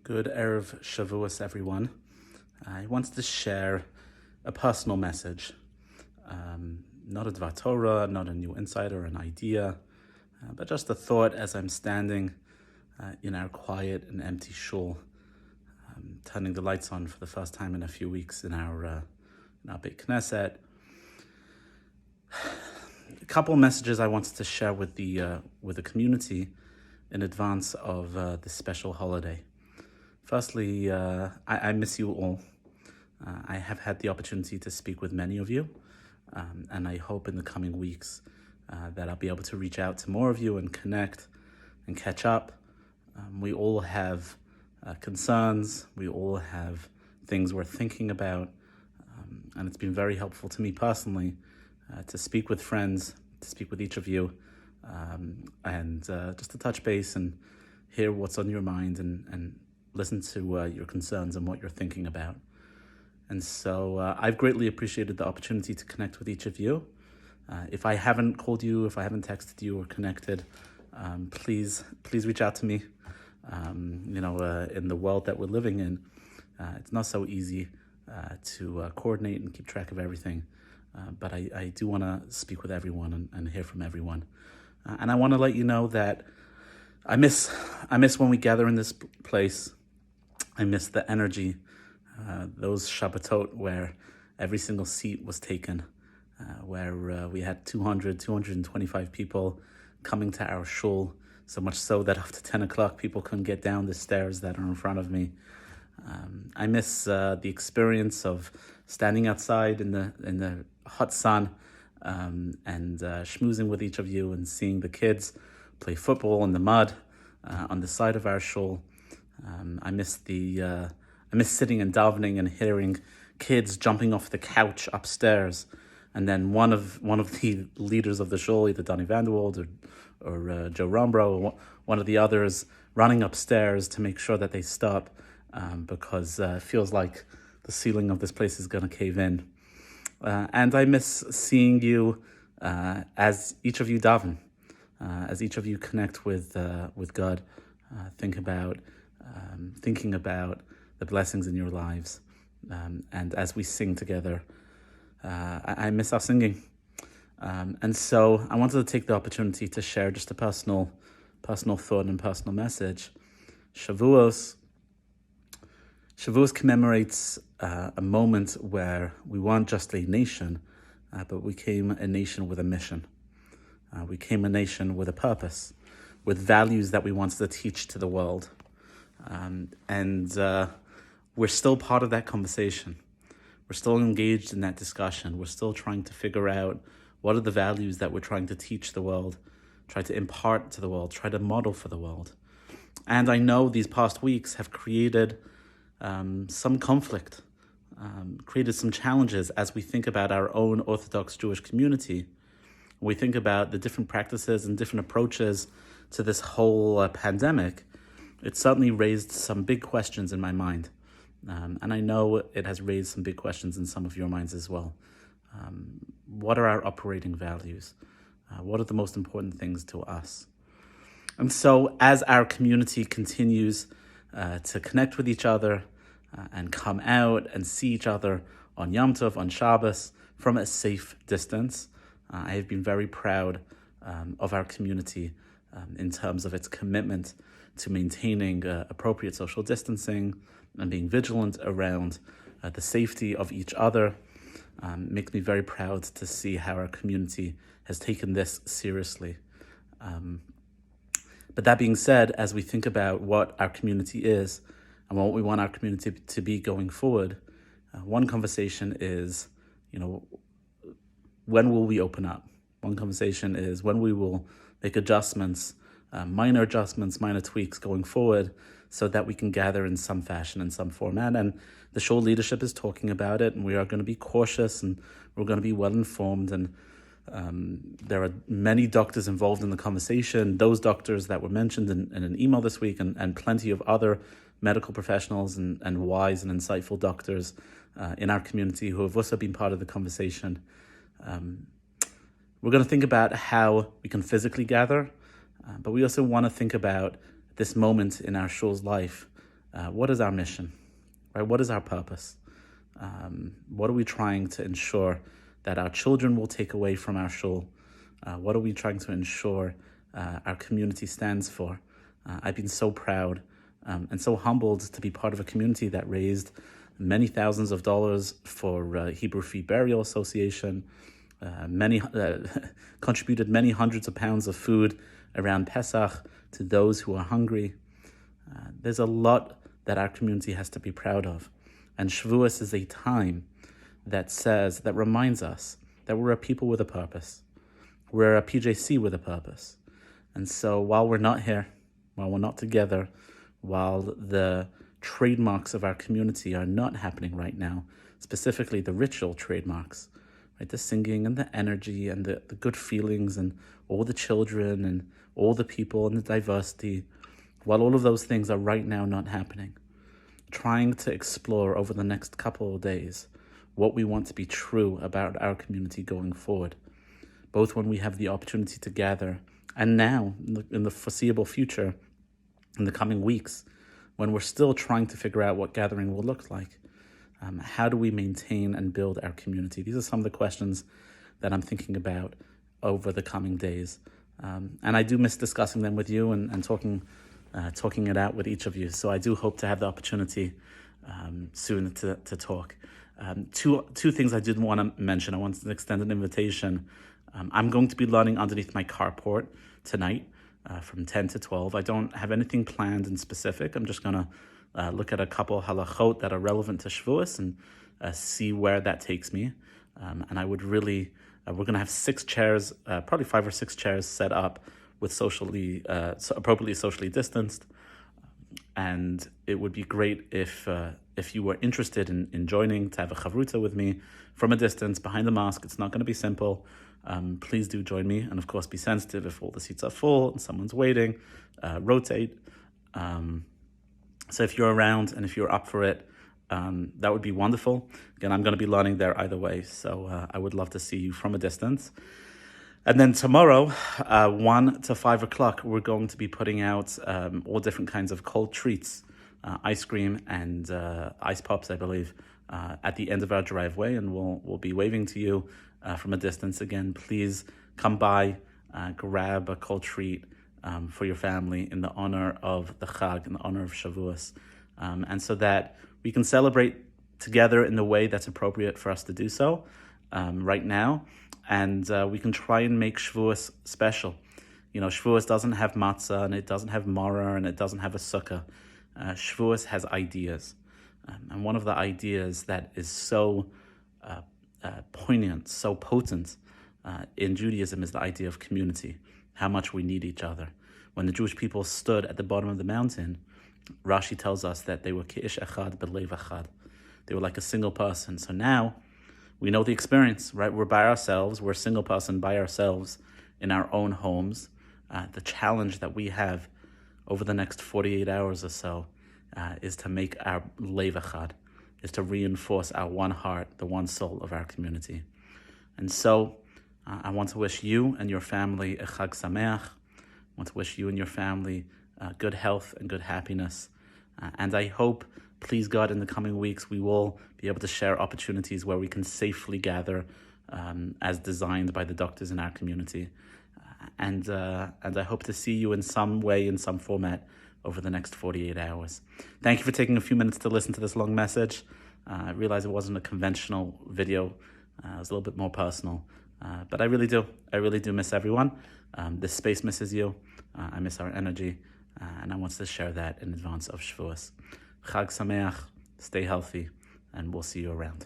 Good Erev Shavuos, everyone. I wanted to share a personal message, not a Dvar Torah, not a new insight or an idea, but just a thought as I'm standing in our quiet and empty shul, turning the lights on for the first time in a few weeks in our Beit Knesset. A couple of messages I wanted to share with the community in advance of this special holiday. Firstly, I miss you all. I have had the opportunity to speak with many of you, and I hope in the coming weeks that I'll be able to reach out to more of you and connect and catch up. We all have concerns, we all have things we're thinking about, and it's been very helpful to me personally to speak with friends, to speak with each of you, and just to touch base and hear what's on your mind and listen to your concerns and what you're thinking about. And so I've greatly appreciated the opportunity to connect with each of you. If I haven't called you, if I haven't texted you or connected, please reach out to me. In the world that we're living in, it's not so easy to coordinate and keep track of everything. But I do want to speak with everyone and hear from everyone. And I want to let you know that I miss when we gather in this place. I miss the energy, those Shabbatot where every single seat was taken, where we had 225 people coming to our shul, so much so that after 10 o'clock people couldn't get down the stairs that are in front of me. I miss the experience of standing outside in the hot sun and schmoozing with each of you and seeing the kids play football in the mud on the side of our shul. I miss sitting and davening and hearing kids jumping off the couch upstairs, and then one of the leaders of the shul, either Donny Vanderwald or Joe Rombro, or one of the others, running upstairs to make sure that they stop because it feels like the ceiling of this place is going to cave in. And I miss seeing you as each of you daven, as each of you connect with God, thinking about the blessings in your lives. And as we sing together, I miss our singing. And so I wanted to take the opportunity to share just a personal thought and personal message. Shavuos commemorates a moment where we weren't just a nation, but we became a nation with a mission. We became a nation with a purpose, with values that we wanted to teach to the world. And we're still part of that conversation. We're still engaged in that discussion. We're still trying to figure out what are the values that we're trying to teach the world, try to impart to the world, try to model for the world. And I know these past weeks have created some conflict, created some challenges as we think about our own Orthodox Jewish community. We think about the different practices and different approaches to this whole pandemic. It certainly raised some big questions in my mind. And I know it has raised some big questions in some of your minds as well. What are our operating values? What are the most important things to us? And so as our community continues to connect with each other and come out and see each other on Yom Tov, on Shabbos, from a safe distance, I have been very proud of our community in terms of its commitment to maintaining appropriate social distancing and being vigilant around the safety of each other. Makes me very proud to see how our community has taken this seriously. But that being said, as we think about what our community is and what we want our community to be going forward, one conversation is, when will we open up? One conversation is when we will make adjustments, minor tweaks going forward so that we can gather in some fashion, in some format. And the shul leadership is talking about it, and we are going to be cautious and we're going to be well informed. And there are many doctors involved in the conversation, those doctors that were mentioned in an email this week, and plenty of other medical professionals and wise and insightful doctors in our community who have also been part of the conversation. We're going to think about how we can physically gather, but we also want to think about this moment in our shul's life what is our mission, right? What is our purpose? What are we trying to ensure that our children will take away from our shul? What are we trying to ensure our community stands for? I've been so proud and so humbled to be part of a community that raised many thousands of dollars for Hebrew Free Burial Association, contributed many hundreds of pounds of food around Pesach to those who are hungry. There's a lot that our community has to be proud of. And Shavuot is a time that reminds us that we're a people with a purpose. We're a PJC with a purpose. And so while we're not here, while we're not together, while the trademarks of our community are not happening right now, specifically the ritual trademarks, right? The singing and the energy and the good feelings and all the children and all the people and the diversity, while all of those things are right now not happening, trying to explore over the next couple of days what we want to be true about our community going forward, both when we have the opportunity to gather and now in the foreseeable future, in the coming weeks, when we're still trying to figure out what gathering will look like. How do we maintain and build our community? These are some of the questions that I'm thinking about over the coming days. And I do miss discussing them with you and talking it out with each of you. So I do hope to have the opportunity soon to talk. Two things I did want to mention. I want to extend an invitation. I'm going to be learning underneath my carport tonight from 10 to 12. I don't have anything planned in specific. I'm just going to look at a couple halachot that are relevant to Shavuos and see where that takes me. And I would really, we're going to have 6 chairs, probably 5 or 6 chairs set up with appropriately socially distanced. And it would be great if you were interested in joining, to have a chavruta with me from a distance behind the mosque. It's not going to be simple. Please do join me. And of course, be sensitive if all the seats are full and someone's waiting. Rotate. So if you're around and if you're up for it, that would be wonderful. Again, I'm going to be learning there either way. So I would love to see you from a distance. And then tomorrow, 1 to 5 o'clock, we're going to be putting out all different kinds of cold treats, ice cream and ice pops, I believe, at the end of our driveway. And we'll be waving to you from a distance. Again, please come by, grab a cold treat for your family in the honor of the Chag, in the honor of Shavuos. And so that we can celebrate together in the way that's appropriate for us to do so right now. And we can try and make Shavuos special. You know, Shavuos doesn't have matzah, and it doesn't have maror, and it doesn't have a sukkah. Shavuos has ideas. And one of the ideas that is so poignant, so potent in Judaism is the idea of community, how much we need each other. When the Jewish people stood at the bottom of the mountain, Rashi tells us that they were ki'ish echad b'leiv echad. They were like a single person. So now we know the experience, right? We're by ourselves. We're a single person by ourselves in our own homes. The challenge that we have over the next 48 hours or so is to make our leiv echad, is to reinforce our one heart, the one soul of our community. And so I want to wish you and your family a Chag Sameach. I want to wish you and your family good health and good happiness. And I hope, please God, in the coming weeks, we will be able to share opportunities where we can safely gather as designed by the doctors in our community. And I hope to see you in some way, in some format, over the next 48 hours. Thank you for taking a few minutes to listen to this long message. I realize it wasn't a conventional video. It was a little bit more personal. But I really do miss everyone. This space misses you. I miss our energy. And I want to share that in advance of Shavuos. Chag Sameach, stay healthy, and we'll see you around.